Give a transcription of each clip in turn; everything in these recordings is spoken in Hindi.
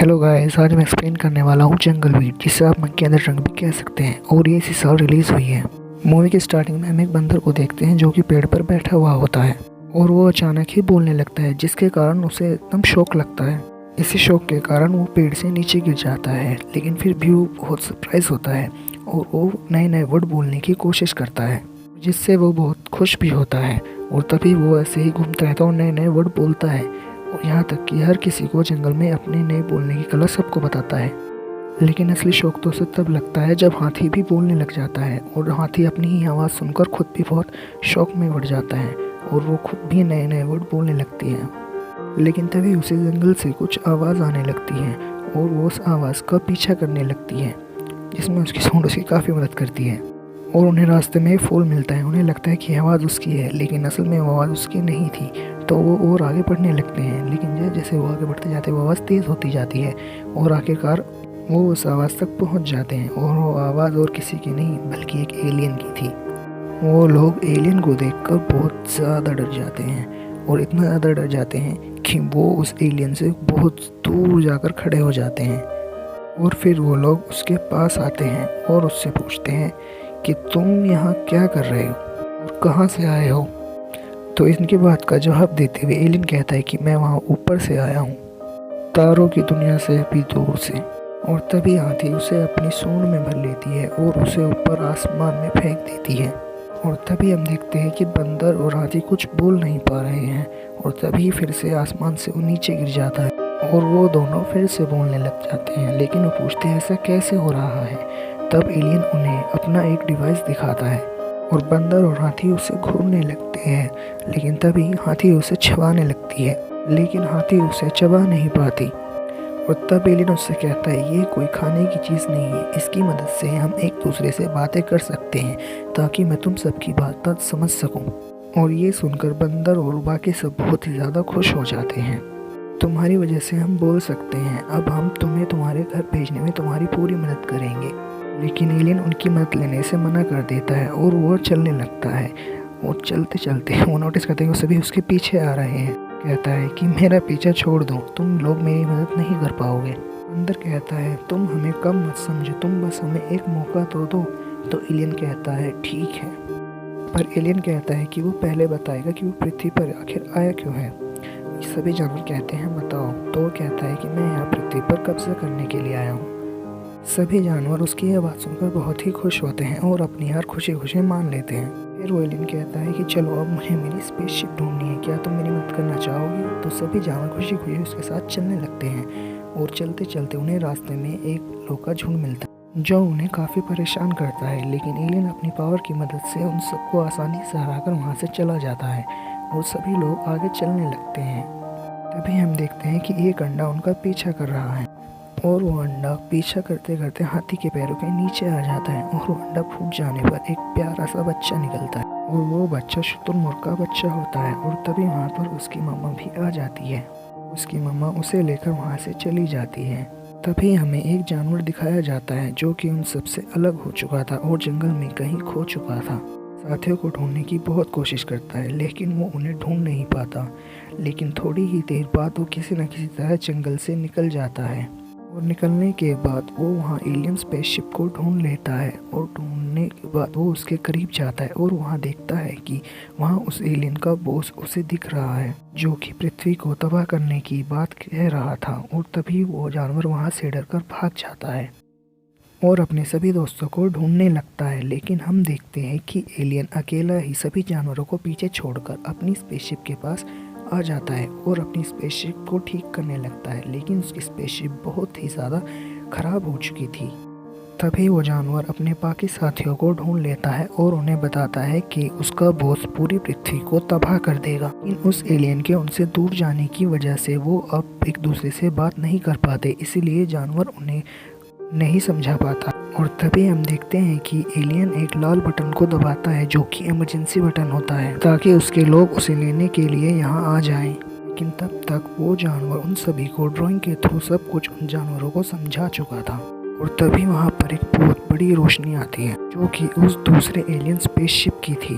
हेलो गाइस, आज मैं एक्सप्लेन करने वाला हूँ जंगल बीट, जिसे आप मन के अंदर रंग भी कह सकते हैं। और ये इसी साल रिलीज़ हुई है। मूवी के स्टार्टिंग में हम एक बंदर को देखते हैं जो कि पेड़ पर बैठा हुआ होता है और वो अचानक ही बोलने लगता है, जिसके कारण उसे एकदम शौक लगता है। इसी शौक के कारण वो पेड़ से नीचे गिर जाता है, लेकिन फिर भी वो बहुत सरप्राइज होता है और वो नए नए वर्ड बोलने की कोशिश करता है, जिससे वो बहुत खुश भी होता है। और तभी वो ऐसे ही घूमता रहता है और नए नए वर्ड बोलता है, और यहाँ तक कि हर किसी को जंगल में अपने नए बोलने की कला सबको बताता है। लेकिन असली शौक तो उसे तब लगता है जब हाथी भी बोलने लग जाता है, और हाथी अपनी ही आवाज़ सुनकर खुद भी बहुत शौक में बढ़ जाता है और वो खुद भी नए नए वर्ड बोलने लगती है। लेकिन तभी उसे जंगल से कुछ आवाज़ आने लगती है और वो उस आवाज़ का पीछा करने लगती है, जिसमें उसकी सूंड उसकी काफ़ी मदद करती है। और उन्हें रास्ते में एक फूल मिलता है। उन्हें लगता है कि आवाज़ उसकी है, लेकिन असल में वो आवाज़ उसकी नहीं थी। तो वो और आगे बढ़ने लगते हैं, लेकिन जैसे जैसे वो आगे बढ़ते जाते हैं वो आवाज़ तेज़ होती जाती है और आखिरकार वो उस आवाज़ तक पहुंच जाते हैं। और वो आवाज़ और किसी की नहीं बल्कि एक एलियन की थी। वो लोग एलियन को देखकर बहुत ज़्यादा डर जाते हैं, और इतना ज़्यादा डर जाते हैं कि वो उस एलियन से बहुत दूर जाकर खड़े हो जाते हैं। और फिर वो लोग उसके पास आते हैं और उससे पूछते हैं कि तुम यहाँ क्या कर रहे हो और कहाँ से आए हो। तो इनकी बात का जवाब देते हुए एलियन कहता है कि मैं वहाँ ऊपर से आया हूँ, तारों की दुनिया से भी दूर से। और तभी हाथी उसे अपनी सूंड में भर लेती है और उसे ऊपर आसमान में फेंक देती है। और तभी हम देखते हैं कि बंदर और हाथी कुछ बोल नहीं पा रहे हैं, और तभी फिर से आसमान से वो नीचे गिर जाता है और वो दोनों फिर से बोलने लग जाते हैं। लेकिन वो पूछते हैं ऐसा कैसे हो रहा है। तब एलियन उन्हें अपना एक डिवाइस दिखाता है और बंदर और हाथी उसे घूरने लगते हैं। लेकिन तभी हाथी उसे चबाने लगती है, लेकिन हाथी उसे चबा नहीं पाती। और तब एलियन उससे कहता है ये कोई खाने की चीज़ नहीं है, इसकी मदद से हम एक दूसरे से बातें कर सकते हैं ताकि मैं तुम सबकी बात समझ सकूं। और ये सुनकर बंदर और बाकी सब बहुत ही ज़्यादा खुश हो जाते हैं। तुम्हारी वजह से हम बोल सकते हैं, अब हम तुम्हें तुम्हारे घर भेजने में तुम्हारी पूरी मदद करेंगे। लेकिन एलियन उनकी मदद लेने से मना कर देता है और वो चलने लगता है। और चलते चलते वो नोटिस करते हैं कि सभी उसके पीछे आ रहे हैं। कहता है कि मेरा पीछा छोड़ दो, तुम लोग मेरी मदद नहीं कर पाओगे। अंदर कहता है तुम हमें कम मत समझो, तुम बस हमें एक मौका तो दो। तो एलियन कहता है ठीक है, पर एलियन कहता है कि वो पहले बताएगा कि वो पृथ्वी पर आखिर आया क्यों है। सभी जानवर कहते हैं बताओ। तो वो कहता है कि मैं यहाँ पृथ्वी पर कब्जा करने के लिए आया हूँ। सभी जानवर उसकी यह बात सुनकर बहुत ही खुश होते हैं और अपनी हार खुशी खुशी मान लेते हैं। फिर वो एलियन कहता है कि चलो अब मुझे मेरी स्पेसशिप ढूंढनी है, क्या तुम मेरी मदद करना चाहोगे। तो सभी जानवर खुशी खुशी उसके साथ चलने लगते हैं। और चलते चलते उन्हें रास्ते में एक लोग का झुंड मिलता है जो उन्हें काफ़ी परेशान करता है। लेकिन एलियन अपनी पावर की मदद से उन सबको आसानी से हराकर वहाँ से चला जाता है और सभी लोग आगे चलने लगते हैं। तभी हम देखते हैं कि एक अंडा उनका पीछा कर रहा है, और वो अंडा पीछा करते करते हाथी के पैरों के नीचे आ जाता है। और वो अंडा फूट जाने पर एक प्यारा सा बच्चा निकलता है, और वो बच्चा शुतुरमुर्ग का बच्चा होता है। और तभी वहाँ पर उसकी मम्मा भी आ जाती है। उसकी मम्मा उसे लेकर वहाँ से चली जाती है। तभी हमें एक जानवर दिखाया जाता है जो कि उन सबसे अलग हो चुका था और जंगल में कहीं खो चुका था। साथियों को ढूंढने की बहुत कोशिश करता है, लेकिन वो उन्हें ढूंढ नहीं पाता। लेकिन थोड़ी ही देर बाद वो किसी न किसी तरह जंगल से निकल जाता है, और निकलने के बाद वो वहाँ एलियन स्पेसशिप को ढूंढ लेता है। और ढूंढने के बाद वो उसके करीब जाता है और वहाँ देखता है कि वहाँ उस एलियन का बॉस उसे दिख रहा है, जो कि पृथ्वी को तबाह करने की बात कह रहा था। और तभी वो जानवर वहाँ से डरकर भाग जाता है और अपने सभी दोस्तों को ढूंढने लगता है। लेकिन हम देखते हैं कि एलियन अकेला ही सभी जानवरों को पीछे छोड़कर अपनी स्पेसशिप के पास आ जाता है और अपनी स्पेसशिप को ठीक करने लगता है। लेकिन उसकी स्पेसशिप बहुत ही ज़्यादा ख़राब हो चुकी थी। तभी वो जानवर अपने बाकी साथियों को ढूंढ लेता है और उन्हें बताता है कि उसका बॉस पूरी पृथ्वी को तबाह कर देगा। लेकिन उस एलियन के उनसे दूर जाने की वजह से वो अब एक दूसरे से बात नहीं कर पाते, इसीलिए जानवर उन्हें नहीं समझा पाता। और तभी हम देखते हैं कि एलियन एक लाल बटन को दबाता है जो कि इमरजेंसी बटन होता है, ताकि उसके लोग उसे लेने के लिए यहाँ आ जाएं। लेकिन तब तक वो जानवर उन सभी को ड्राइंग के थ्रू सब कुछ उन जानवरों को समझा चुका था। और तभी वहाँ पर एक बहुत बड़ी रोशनी आती है जो कि उस दूसरे एलियन स्पेसशिप की थी।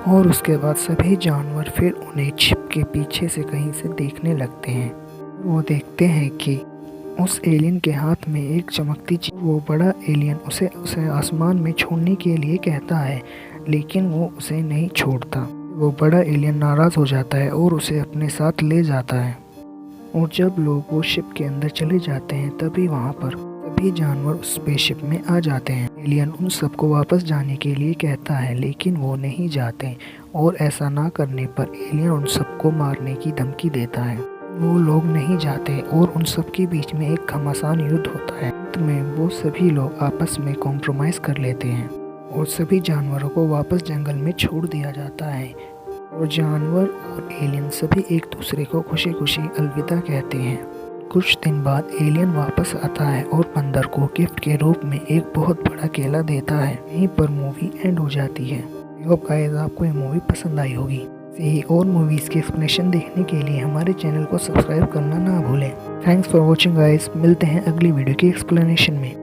और उसके बाद सभी जानवर फिर उन्हें छिप के पीछे से कहीं से देखने लगते हैं। वो देखते हैं कि उस एलियन के हाथ में एक चमकती चीज। वो बड़ा एलियन उसे आसमान में छोड़ने के लिए कहता है, लेकिन वो उसे नहीं छोड़ता। वो बड़ा एलियन नाराज हो जाता है और उसे अपने साथ ले जाता है। और जब लोग वो शिप के अंदर चले जाते हैं तभी वहाँ पर सभी जानवर उस स्पेसशिप में आ जाते हैं। एलियन उन सबको वापस जाने के लिए कहता है, लेकिन वो नहीं जाते और ऐसा ना करने पर एलियन उन सबको मारने की धमकी देता है। वो लोग नहीं जाते और उन सब के बीच में एक घमासान युद्ध होता है। अंत में वो सभी लोग आपस में कॉम्प्रोमाइज़ कर लेते हैं और सभी जानवरों को वापस जंगल में छोड़ दिया जाता है। और जानवर और एलियन सभी एक दूसरे को खुशी खुशी अलविदा कहते हैं। कुछ दिन बाद एलियन वापस आता है और बंदर को गिफ्ट के रूप में एक बहुत बड़ा केला देता है। यहीं पर मूवी एंड हो जाती है। आई होप गाइस आपको ये मूवी पसंद आई होगी। ऐसे ही और मूवीज़ की एक्सप्लेनेशन देखने के लिए हमारे चैनल को सब्सक्राइब करना ना भूलें। Thanks for watching guys. मिलते हैं अगली वीडियो की एक्सप्लेनेशन में।